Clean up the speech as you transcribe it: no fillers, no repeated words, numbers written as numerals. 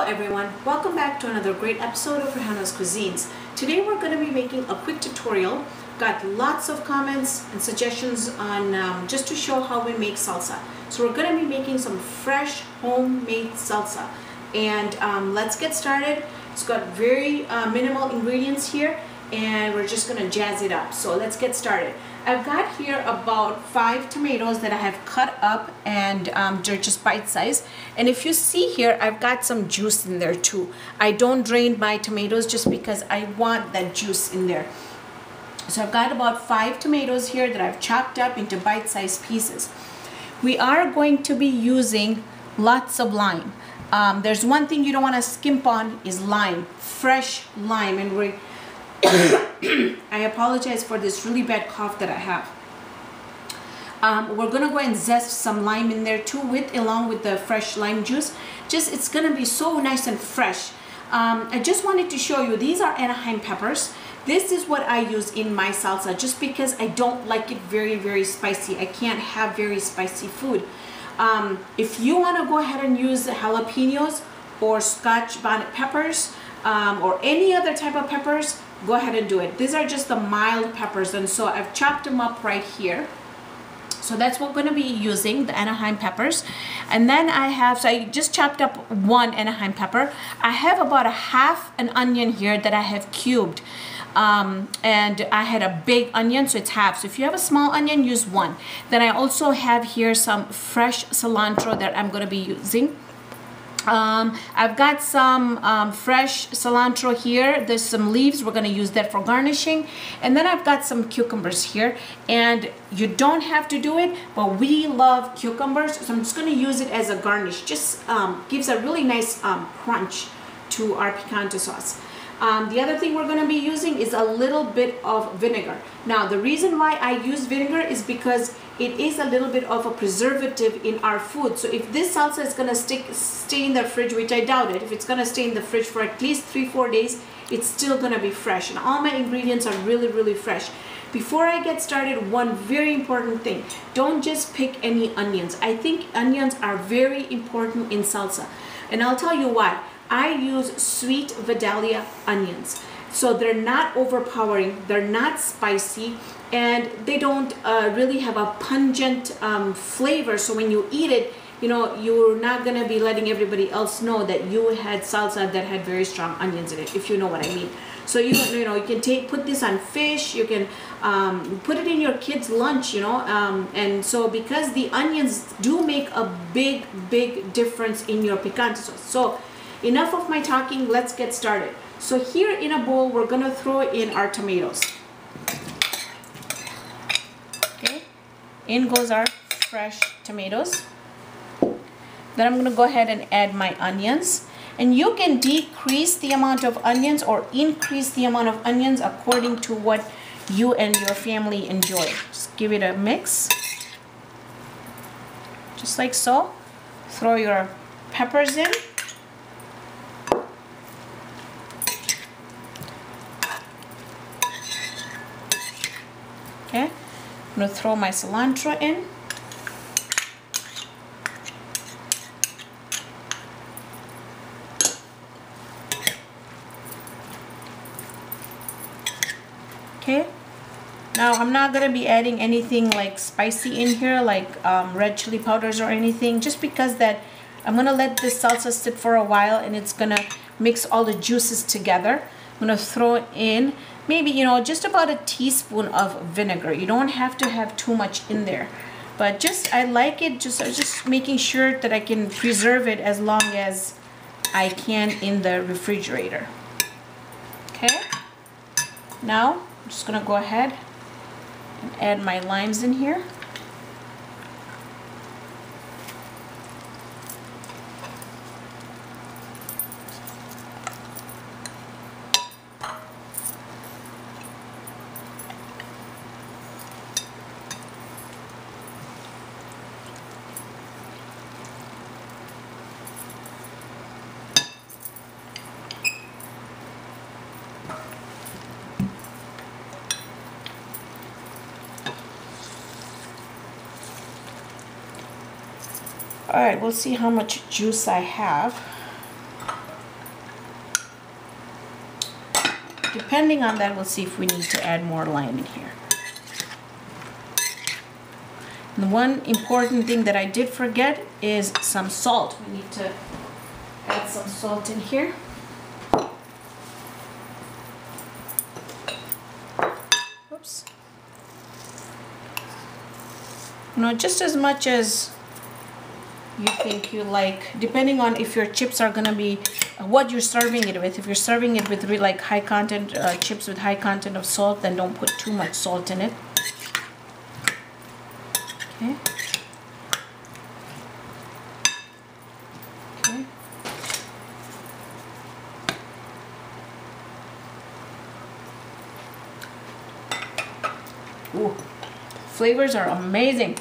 everyone, welcome back to another great episode of Rihanna's Cuisines. Today we're going to be making a quick tutorial. Got lots of comments and suggestions on just to show how we make salsa. So we're going to be making some fresh homemade salsa, and let's get started. It's got very minimal ingredients here, and we're just going to jazz it up. So let's get started. I've got here about 5 tomatoes that I have cut up, and they're just bite-sized. And if you see here, I've got some juice in there too. I don't drain my tomatoes just because I want that juice in there. So I've got about 5 tomatoes here that I've chopped up into bite-sized pieces. We are going to be using lots of lime. There's one thing you don't want to skimp on is lime, fresh lime, and we're I apologize for this really bad cough that I have. We're gonna go and zest some lime in there too, along with the fresh lime juice. It's gonna be so nice and fresh. I just wanted to show you, these are Anaheim peppers. This is what I use in my salsa, just because I don't like it very spicy. I can't have very spicy food. If you want to go ahead and use jalapenos or Scotch bonnet peppers, or any other type of peppers, go ahead and do it. These are just the mild peppers, and so I've chopped them up right here. So that's what we're going to be using, the Anaheim peppers. And then I just chopped up 1 Anaheim pepper. I have about a half an onion here that I have cubed. And I had a big onion, so it's half. So if you have a small onion, use 1. Then I also have here some fresh cilantro that I'm going to be using. I've got some fresh cilantro here. There's some leaves. We're going to use that for garnishing. And then I've got some cucumbers here. And you don't have to do it, but we love cucumbers, so I'm just going to use it as a garnish. Just gives a really nice crunch to our picante sauce. The other thing we're going to be using is a little bit of vinegar. Now, the reason why I use vinegar is because it is a little bit of a preservative in our food. So if this salsa is going to stay in the fridge, which I doubt it, if it's going to stay in the fridge for at least 3-4 days, it's still going to be fresh. And all my ingredients are really fresh. Before I get started, one very important thing. Don't just pick any onions. I think onions are very important in salsa. And I'll tell you why. I use sweet Vidalia onions. So they're not overpowering, they're not spicy, and they don't really have a pungent flavor. So when you eat it, you know, you're not gonna be letting everybody else know that you had salsa that had very strong onions in it, if you know what I mean. So you know, you can put this on fish, you can put it in your kids' lunch, you know, and so because the onions do make a big difference in your picante sauce. So enough of my talking, let's get started. So here in a bowl, we're gonna throw in our tomatoes. Okay, in goes our fresh tomatoes. Then I'm gonna go ahead and add my onions. And you can decrease the amount of onions or increase the amount of onions according to what you and your family enjoy. Just give it a mix. Just like so. Throw your peppers in. Okay, I'm going to throw my cilantro in. Okay, now I'm not going to be adding anything like spicy in here, like red chili powders or anything, just because that I'm going to let this salsa sit for a while and it's going to mix all the juices together. I'm going to throw in maybe, you know, just about a teaspoon of vinegar. You don't have to have too much in there, but I like it just making sure that I can preserve it as long as I can in the refrigerator. Okay, now I'm just gonna go ahead and add my limes in here. All right, we'll see how much juice I have. depending on that, we'll see if we need to add more lime in here. And the one important thing that I did forget is some salt. We need to add some salt in here. Oops. Just as much as you think you like, depending on if your chips are gonna be what you're serving it with. If you're serving it with really like high content chips with high content of salt, then don't put too much salt in it. Okay. Okay. Ooh, flavors are amazing.